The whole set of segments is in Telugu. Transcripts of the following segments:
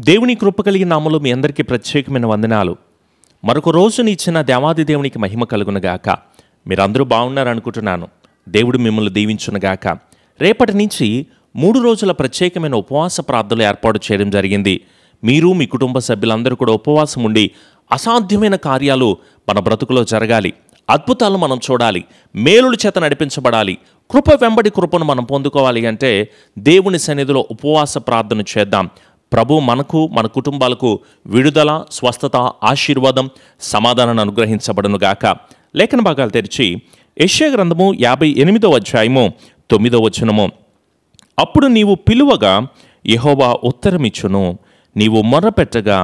దేవుని కృప కలిగిన నామములో మీ అందరికీ ప్రత్యేకమైన వందనాలు. మరొక రోజుని ఇచ్చిన దేవాది దేవునికి మహిమ కలుగునుగాక. మీరందరూ బాగున్నారనుకుంటున్నాను. దేవుడు మిమ్మల్ని దీవించునుగాక. రేపటి నుంచి 3 రోజుల ప్రత్యేకమైన ఉపవాస ప్రార్థనలు ఏర్పాటు చేయడం జరిగింది. మీరు మీ కుటుంబ సభ్యులందరూ కూడా ఉపవాసం ఉండి అసాధ్యమైన కార్యాలు మన బ్రతుకులో జరగాలి, అద్భుతాలు మనం చూడాలి, మేలుల చేత నడిపించబడాలి, కృప వెంబడి కృపను మనం పొందుకోవాలి అంటే దేవుని సన్నిధిలో ఉపవాస ప్రార్థన చేద్దాం. ప్రభు మనకు మన కుటుంబాలకు విడుదల, స్వస్థత, ఆశీర్వాదం, సమాధానాన్ని అనుగ్రహించబడునుగాక. లేఖన భాగాలు తెరిచి యెషయా గ్రంథము 58వ అధ్యాయము 9వ వచనము. అప్పుడు నీవు పిలువగా యెహోవా ఉత్తరమిచ్చును, నీవు మొర్రపెట్టగా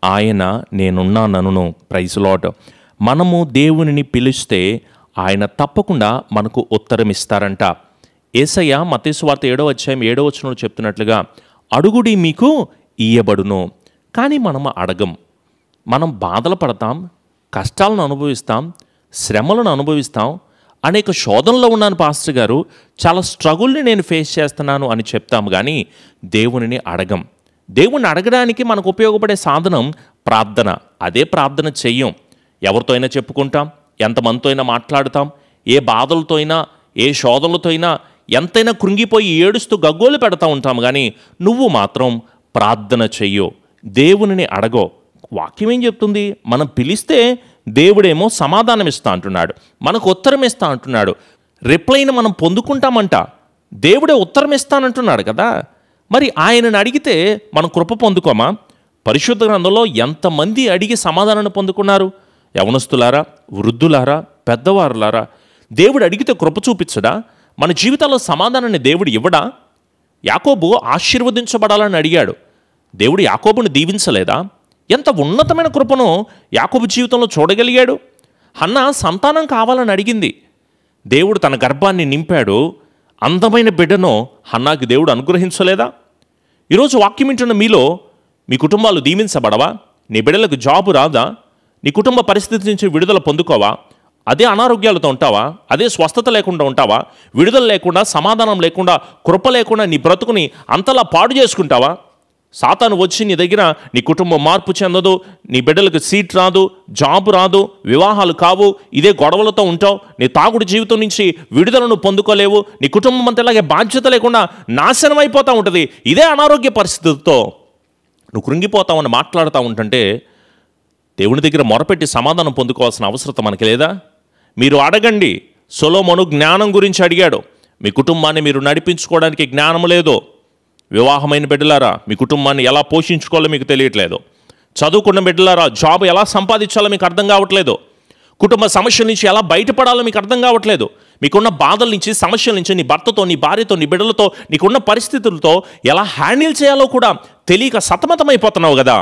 ఆయన నేనున్నానను. Praise lord. మనము దేవునిని పిలిస్తే ఆయన తప్పకుండా మనకు ఉత్తరమిస్తారంట. యేసయ్య మత్తయి సువార్త 7వ అధ్యాయం 7వ వచనంలో చెప్తున్నట్లుగా అడుగుడి మీకు ఇయ్యబడును. కానీ మనం అడగం. మనం బాధలు పడతాం, కష్టాలను అనుభవిస్తాం, శ్రమలను అనుభవిస్తాం. అనేక శోధనలో ఉన్నాను పాస్టర్ గారు, చాలా స్ట్రగుల్ని నేను ఫేస్ చేస్తున్నాను అని చెప్తాము, కానీ దేవునిని అడగం. దేవుణ్ణి అడగడానికి మనకు ఉపయోగపడే సాధనం ప్రార్థన. అదే ప్రార్థన చెయ్యం. ఎవరితో అయినా చెప్పుకుంటాం, ఎంతమందితో అయినా మాట్లాడుతాం, ఏ బాధలతో అయినా ఏ శోధనలతో అయినా ఎంతైనా కృంగిపోయి ఏడుస్తూ గగ్గోలు పెడతా ఉంటాము, కానీ నువ్వు మాత్రం ప్రార్థన చెయ్యో, దేవునిని అడగో. వాక్యం ఏం చెప్తుంది? మనం పిలిస్తే దేవుడేమో సమాధానం ఇస్తా అంటున్నాడు, మనకు ఉత్తరం ఇస్తా అంటున్నాడు. రిప్లైని మనం పొందుకుంటామంట. దేవుడే ఉత్తరం ఇస్తానంటున్నాడు కదా. మరి ఆయనను అడిగితే మనం కృప పొందుకోమా? పరిశుద్ధ గ్రంథంలో ఎంతమంది అడిగి సమాధానాన్ని పొందుకున్నారు? యవనస్తులారా, వృద్ధులారా, పెద్దవారులారా. దేవుడు అడిగితే కృప చూపించడా? మన జీవితాల్లో సమాధానాన్ని దేవుడు ఇవ్వడా? యాకోబు ఆశీర్వదించబడాలని అడిగాడు. దేవుడు యాకోబుని దీవించలేదా? ఎంత ఉన్నతమైన కృపను యాకోబు జీవితంలో చూడగలిగాడు. హన్న సంతానం కావాలని అడిగింది. దేవుడు తన గర్భాన్ని నింపాడు. అందమైన బిడ్డను హన్నాకి దేవుడు అనుగ్రహించలేదా? ఈరోజు వాక్యం వింటున్న మీలో మీ కుటుంబాలు దీవించబడవా? నీ బిడ్డలకు జాబు రాదా? నీ కుటుంబ పరిస్థితి నుంచి విడుదల పొందుకోవా? అదే అనారోగ్యాలతో ఉంటావా? అదే స్వస్థత లేకుండా ఉంటావా? విడుదల లేకుండా, సమాధానం లేకుండా, కృప లేకుండా నీ బ్రతుకుని అంతలా పాడు చేసుకుంటావా? సాతాను వచ్చి నీ దగ్గర నీ కుటుంబం మార్పు చెందదు, నీ బిడ్డలకు సీట్ రాదు, జాబ్ రాదు, వివాహాలు కావు, ఇదే గొడవలతో ఉంటావు, నీ తాగుడు జీవితం నుంచి విడుదలను పొందుకోలేవు, నీ కుటుంబం అంతా ఇలాగే బాధ్యత లేకుండా నాశనం అయిపోతూ ఉంటుంది. ఇదే అనారోగ్య పరిస్థితులతో నువ్వు కృంగిపోతావని మాట్లాడుతూ ఉంటుంటే దేవుని దగ్గర మొరపెట్టి సమాధానం పొందుకోవాల్సిన అవసరం మనకి లేదా? మీరు అడగండి. సొలొమోను జ్ఞానం గురించి అడిగాడు. మీ కుటుంబాన్ని మీరు నడిపించుకోవడానికి జ్ఞానం లేదు. వివాహమైన బిడ్డలారా, మీ కుటుంబాన్ని ఎలా పోషించుకోవాలో మీకు తెలియట్లేదు. చదువుకున్న బిడ్డలారా, జాబ్ ఎలా సంపాదించాలో మీకు అర్థం కావట్లేదు. కుటుంబ సమస్యల నుంచి ఎలా బయటపడాలో మీకు అర్థం కావట్లేదు. మీకున్న బాధల నుంచి, సమస్యల నుంచి, నీ భర్తతో, నీ భార్యతో, నీ బిడ్డలతో, నీకున్న పరిస్థితులతో ఎలా హ్యాండిల్ చేయాలో కూడా తెలియక సతమతమైపోతున్నావు కదా.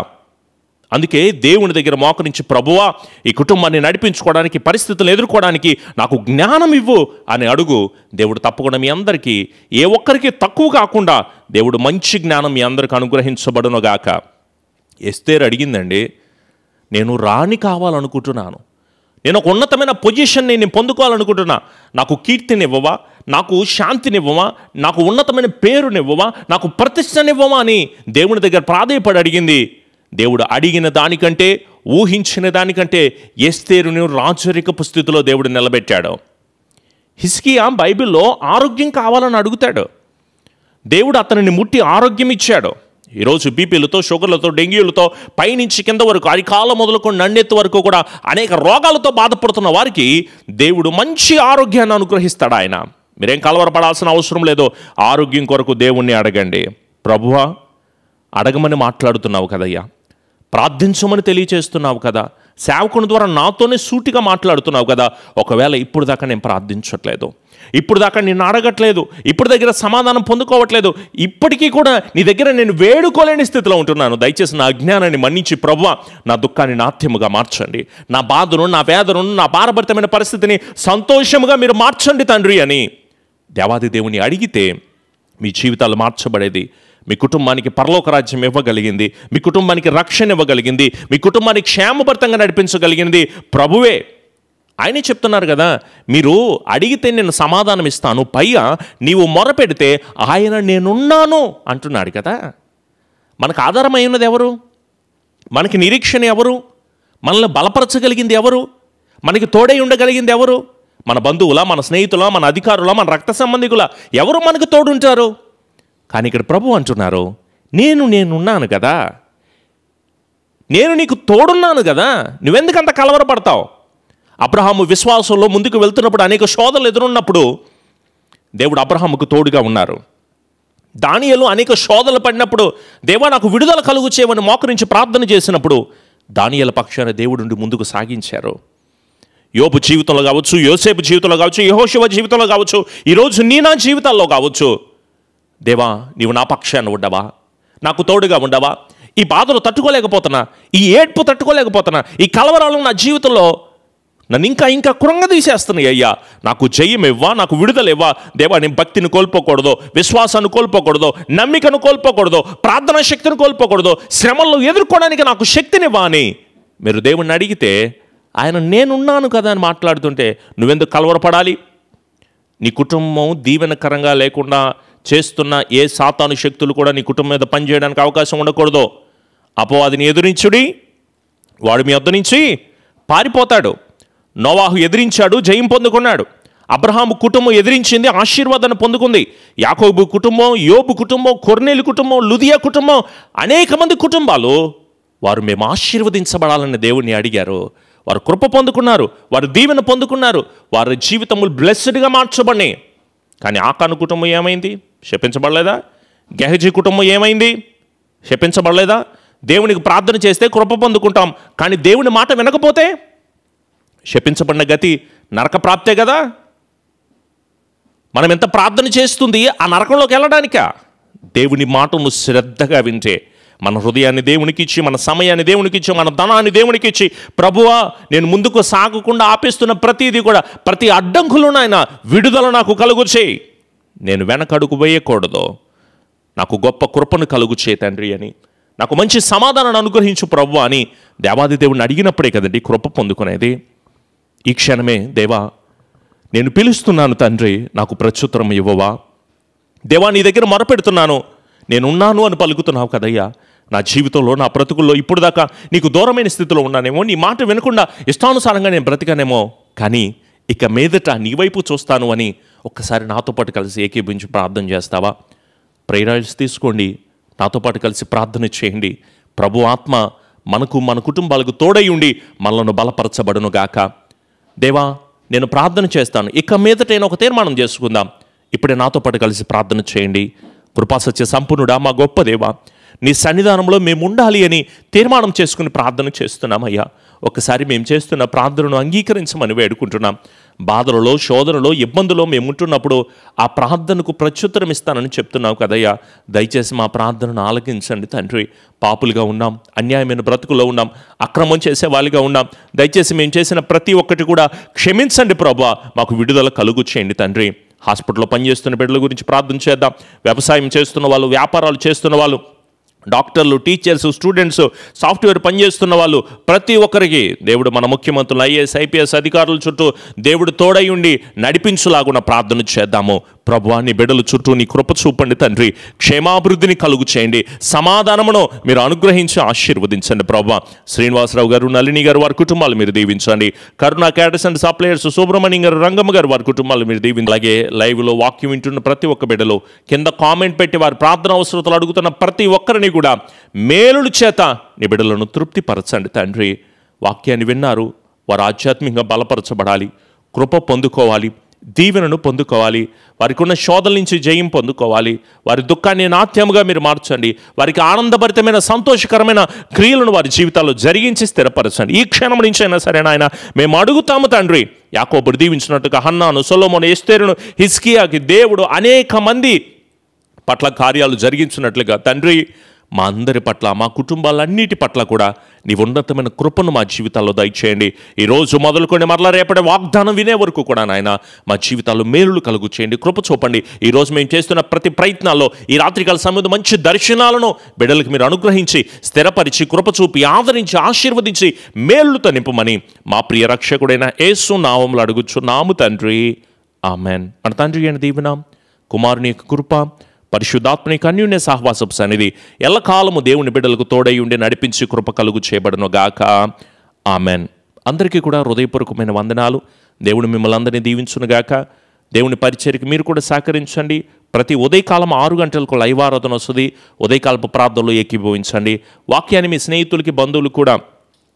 అందుకే దేవుని దగ్గర మోకరించి, ప్రభువా, ఈ కుటుంబాన్ని నడిపించుకోవడానికి, పరిస్థితులు ఎదుర్కోవడానికి నాకు జ్ఞానం ఇవ్వు అని అడుగు. దేవుడు తప్పకుండా మీ అందరికీ, ఏ ఒక్కరికి తక్కువ కాకుండా దేవుడు మంచి జ్ఞానం మీ అందరికి అనుగ్రహించబడునుగాక. ఎస్తేరు అడిగిందండి, నేను రాణి కావాలనుకుంటున్నాను, నేను ఒక ఉన్నతమైన పొజిషన్ని నేను పొందుకోవాలనుకుంటున్నా, నాకు కీర్తినివ్వవా, నాకు శాంతినివ్వవా, నాకు ఉన్నతమైన పేరునివ్వవా, నాకు ప్రతిష్టనివ్వవా అని దేవుని దగ్గర ప్రాధేయపడి అడిగింది. దేవుడు అడిగిన దానికంటే, ఊహించిన దానికంటే ఎస్తేరుని రాజరికపు స్థితిలో దేవుడు నిలబెట్టాడు. హిజ్కియా బైబిల్లో ఆరోగ్యం కావాలని అడుగుతాడు. దేవుడు అతనిని ముట్టి ఆరోగ్యం ఇచ్చాడు. ఈరోజు బీపీలతో, షుగర్లతో, డెంగ్యూలతో పైనుంచి కింద వరకు, అరికాల మొదలుకొని నన్నెత్తు వరకు కూడా అనేక రోగాలతో బాధపడుతున్న వారికి దేవుడు మంచి ఆరోగ్యాన్ని అనుగ్రహిస్తాడు ఆయన. మీరేం కలవరపడాల్సిన అవసరం లేదు. ఆరోగ్యం కొరకు దేవుణ్ణి అడగండి. ప్రభువా, అడగమని మాట్లాడుతున్నావు కదయ్యా, ప్రార్థించమని తెలియచేస్తున్నావు కదా, సేవకుని ద్వారా నాతోనే సూటిగా మాట్లాడుతున్నావు కదా. ఒకవేళ ఇప్పుడు దాకా నేను ప్రార్థించట్లేదు, ఇప్పుడు దాకా నేను అడగట్లేదు, ఇప్పుడు దగ్గర సమాధానం పొందుకోవట్లేదు, ఇప్పటికీ కూడా నీ దగ్గర నేను వేడుకోలేని స్థితిలో ఉంటున్నాను, దయచేసి నా అజ్ఞానాన్ని మన్నించి ప్రభువా నా దుఃఖాన్ని నాట్యముగా మార్చండి, నా బాధను, నా వేదనను, నా భారభరితమైన పరిస్థితిని సంతోషముగా మీరు మార్చండి తండ్రి అని దేవాది దేవుని అడిగితే మీ జీవితాలు మార్చబడేది. మీ కుటుంబానికి పరలోక రాజ్యం ఇవ్వగలిగింది, మీ కుటుంబానికి రక్షణ ఇవ్వగలిగింది, మీ కుటుంబానికి క్షేమభరితంగా నడిపించగలిగింది ప్రభువే. ఆయనే చెప్తున్నారు కదా, మీరు అడిగితే నేను సమాధానం ఇస్తాను, పైగా నీవు మొరపెడితే ఆయన నేనున్నాను అంటున్నాడు కదా. మనకు ఆధారమై ఉన్నది ఎవరు? మనకి నిరీక్షణ ఎవరు? మనల్ని బలపరచగలిగింది ఎవరు? మనకి తోడై ఉండగలిగింది ఎవరు? మన బంధువులా, మన స్నేహితులా, మన అధికారులా, మన రక్త సంబంధికులా? ఎవరు మనకు తోడుంటారు? కానీ ఇక్కడ ప్రభు అంటున్నారు, నేనున్నాను కదా, నేను నీకు తోడున్నాను కదా, నువ్వెందుకంత కలవరపడతావు? అబ్రహాము విశ్వాసంలో ముందుకు వెళ్తున్నప్పుడు అనేక శోధనలు ఎదురున్నప్పుడు దేవుడు అబ్రహాముకు తోడుగా ఉన్నారు. దానియేలు అనేక శోధనలు పడినప్పుడు దేవా నాకు విడుదల కలుగు చేయమని మోకరించి ప్రార్థన చేసినప్పుడు దానియేలు పక్షాన దేవుడు ముందుకు సాగించారు. యోబు జీవితంలో కావచ్చు, యోసేపు జీవితంలో కావచ్చు, యెహోషువ జీవితంలో కావచ్చు, ఈరోజు నా జీవితాల్లో కావచ్చు, దేవా నీవు నా పక్షాన ఉండవా, నాకు తోడుగా ఉండవా? ఈ బాధలు తట్టుకోలేకపోతున్నా, ఈ ఏడ్పు తట్టుకోలేకపోతున్నా, ఈ కలవరాలు నా జీవితంలో నన్ను ఇంకా కృంగదీసేస్తున్నాయి అయ్యా, నాకు జయం ఇవ్వా, నాకు విడుదల ఇవ్వా. దేవా నేను భక్తిని కోల్పోకూడదు, విశ్వాసాన్ని కోల్పోకూడదు, నమ్మికను కోల్పోకూడదు, ప్రార్థనా శక్తిని కోల్పోకూడదు, శ్రమలను ఎదుర్కోవడానికి నాకు శక్తినివ్వా అని మీరు దేవుణ్ణి అడిగితే ఆయన నేనున్నాను కదా అని మాట్లాడుతుంటే నువ్వెందుకు కలవరపడాలి? నీ కుటుంబం దీవెనకరంగా లేకుండా చేస్తున్న ఏ సాతాను శక్తులు కూడా నీ కుటుంబం మీద పనిచేయడానికి అవకాశం ఉండకూడదు. అపవాదిని ఎదురించుడి, వాడు మీ వద్ద నుంచి పారిపోతాడు. నోవాహు ఎదిరించాడు, జయం పొందుకున్నాడు. అబ్రహాము కుటుంబం ఎదిరించింది, ఆశీర్వాదాన్ని పొందుకుంది. యాకోబు కుటుంబం, యోబు కుటుంబం, కొర్నేలు కుటుంబం, లుదియా కుటుంబం, అనేక మంది కుటుంబాలు వారు మేము ఆశీర్వదించబడాలని దేవుణ్ణి అడిగారు. వారు కృప పొందుకున్నారు, వారు దీవెన పొందుకున్నారు, వారి జీవితములు బ్లెస్డ్గా మార్చబడినాయి. కానీ ఆకాను కుటుంబం ఏమైంది? శపించబడలేదా? గెహజీ కుటుంబం ఏమైంది? శపించబడలేదా? దేవునికి ప్రార్థన చేస్తే కృప పొందుకుంటాం, కానీ దేవుని మాట వినకపోతే శపించబడిన గతి నరక ప్రాప్తే కదా. మనం ఎంత ప్రార్థన చేస్తుంది ఆ నరకంలోకి వెళ్ళడానికా? దేవుని మాటను శ్రద్ధగా వింటే, మన హృదయాన్ని దేవునికి ఇచ్చి, మన సమయాన్ని దేవునికి ఇచ్చి, మన ధనాన్ని దేవునికి ఇచ్చి, ప్రభువా నేను ముందుకు సాగకుండా ఆపేస్తున్న ప్రతిదీ కూడా, ప్రతి అడ్డంకులోనైన విడుదల నాకు కలుగు చేయి, నేను వెనకడుగు వేయకూడదు, నాకు గొప్ప కృపను కలుగు చేయి తండ్రి అని, నాకు మంచి సమాధానాన్ని అనుగ్రహించు ప్రభువా అని దేవాది దేవుడిని అడిగినప్పుడే కదండి కృప పొందుకునేది. ఈ క్షణమే దేవా నేను పిలుస్తున్నాను తండ్రి, నాకు ప్రత్యుత్తరం ఇవ్వవా? దేవా నీ దగ్గర మొరపెడుతున్నాను, నేనున్నాను అని పలుకుతున్నావు కదయ్యా. నా జీవితంలో, నా బ్రతుకుల్లో ఇప్పుడు దాకా నీకు దూరమైన స్థితిలో ఉన్నానేమో, నీ మాట వినకుండా ఇష్టానుసారంగా నేను బ్రతికానేమో, కానీ ఇక మీదట నీ వైపు చూస్తాను అని ఒక్కసారి నాతో పాటు కలిసి ఏకీభించి ప్రార్థన చేస్తావా? ప్రేయర్స్ తీసుకోండి, నాతో పాటు కలిసి ప్రార్థన చేయండి. ప్రభు ఆత్మ మనకు, మన కుటుంబాలకు తోడై ఉండి మనలను బలపరచబడును గాక. దేవా నేను ప్రార్థన చేస్తాను, ఇక మీదటైనా ఒక తీర్మానం చేసుకుందాం. ఇప్పుడే నాతో పాటు కలిసి ప్రార్థన చేయండి. కృపాసత్య సంపూర్ణుడా, మా గొప్ప దేవా, నీ సన్నిధానంలో మేము ఉండాలి అని తీర్మానం చేసుకుని ప్రార్థన చేస్తున్నామయ్యా. ఒకసారి మేము చేస్తున్న ప్రార్థనను అంగీకరించమని వేడుకుంటున్నాం. బాధలలో, శోధనలో, ఇబ్బందులో మేము ఉంటున్నప్పుడు ఆ ప్రార్థనకు ప్రత్యుత్తరం ఇస్తానని చెప్తున్నావు కదయ్యా. దయచేసి మా ప్రార్థనను ఆలకించండి తండ్రి. పాపులుగా ఉన్నాం, అన్యాయమైన బ్రతుకులో ఉన్నాం, అక్రమం చేసే వాళ్ళుగా ఉన్నాం. దయచేసి మేము చేసిన ప్రతి ఒక్కటి కూడా క్షమించండి ప్రభువా, మాకు విడుదల కలుగు చేయండి తండ్రి. హాస్పిటల్లో పనిచేస్తున్న బిడ్డల గురించి ప్రార్థన చేద్దాం. వ్యవసాయం చేస్తున్న వాళ్ళు, వ్యాపారాలు చేస్తున్న వాళ్ళు, డాక్టర్లు, టీచర్స్, స్టూడెంట్స్, సాఫ్ట్వేర్ పనిచేస్తున్న వాళ్ళు, ప్రతి ఒక్కరికి దేవుడు మన ముఖ్యమంత్రులు, ఐఏఎస్, ఐపీఎస్ అధికారుల చుట్టూ దేవుడు తోడై ఉండి నడిపించులాగున్న ప్రార్థన చేద్దాము. ప్రభువా నీ బిడ్డల చుట్టూ నీ కృప చూపండి తండ్రి. క్షేమాభివృద్ధిని కలుగు చేయండి, సమాధానమును మీరు అనుగ్రహించి ఆశీర్వదించండి ప్రభువా. శ్రీనివాసరావు గారు, నళిని గారు, వారి కుటుంబాలు మీరు దీవించండి. కరుణా క్యాటర్స్ అండ్ సప్లయర్స్ సుబ్రహ్మణ్యం గారు, రంగమ్మ గారు, వారి కుటుంబాలు మీరు దీవించండి. అలాగే లైవ్లో వాక్యం వింటున్న ప్రతి ఒక్క బిడ్డలు కింద కామెంట్ పెట్టి వారి ప్రార్థన అవసరతలు అడుగుతున్న ప్రతి ఒక్కరిని కూడా మేలుల చేత నీ బిడ్డలను తృప్తిపరచండి తండ్రి. వాక్యాన్ని విన్నారు, వారు ఆధ్యాత్మికంగా బలపరచబడాలి, కృప పొందుకోవాలి, దీవెనను పొందుకోవాలి, వారికి ఉన్న శోధల నుంచి జయం పొందుకోవాలి. వారి దుఃఖాన్ని నాట్యముగా మీరు మార్చండి, వారికి ఆనందభరితమైన సంతోషకరమైన క్రియలను వారి జీవితాల్లో జరిగించి స్థిరపరచండి. ఈ క్షణం నుంచి అయినా సరే నాయన మేము అడుగుతాము తండ్రి. యాకోబును దీవించినట్టుగా హన్నాను, సొలొమోను, ఎస్తేరును, హిజ్కియాకి దేవుడు అనేక మంది పట్ల కార్యాలు జరిగించినట్లుగా తండ్రి మా అందరి పట్ల, మా కుటుంబాలన్నిటి పట్ల కూడా నీ ఉన్నతమైన కృపను మా జీవితాల్లో దయచేయండి. ఈరోజు మొదలుకొని మరలా రేపటి వాగ్దానం వినే వరకు కూడా నాయన మా జీవితాల్లో మేలులు కలుగు చేయండి, కృప చూపండి. ఈరోజు మేము చేస్తున్న ప్రతి ప్రయత్నాల్లో ఈ రాత్రికాల సమయంలో మంచి దర్శనాలను బిడ్డలకు మీరు అనుగ్రహించి స్థిరపరిచి, కృప చూపి, ఆదరించి, ఆశీర్వదించి మేలుతో నింపమని మా ప్రియ రక్షకుడైన యేసు నామములో అడుగుచున్నాము తండ్రి, ఆమెన్. మన తండ్రి అయిన దీవెన, కుమారుని యొక్క కృప, పరిశుద్ధాత్మని అన్యోన్య సహవాసపు సన్నిధి ఎల్లకాలము దేవుని బిడ్డలకు తోడై ఉండి నడిపించి కృప కలుగు చేయబడును గాక. ఆమెన్. అందరికీ కూడా హృదయపూర్వకమైన వందనాలు. దేవుడు మిమ్మల్ని అందరినీ దీవించునుగాక. దేవుని పరిచర్యకి మీరు కూడా సహకరించండి. ప్రతి ఉదయకాలం 6 గంటలకు లైవ్ ఆరాధన వస్తుంది. ఉదయకాలపు ప్రార్థనలో ఏకీభవించండి. వాక్యాన్ని మీ స్నేహితులకి, బంధువులు కూడా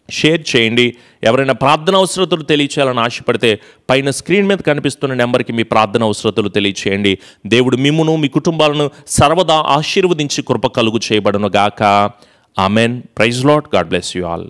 షేర్ చేయండి. ఎవరైనా ప్రార్థన అవసరతలు తెలియచేయాలని ఆశపడితే పైన స్క్రీన్ మీద కనిపిస్తున్న నెంబర్కి మీ ప్రార్థన అవసరతలు తెలియచేయండి. దేవుడు మిమ్మును, మీ కుటుంబాలను సర్వదా ఆశీర్వదించి కృప కలుగు చేయబడును గాక. Amen. Praise Lord. God bless you all.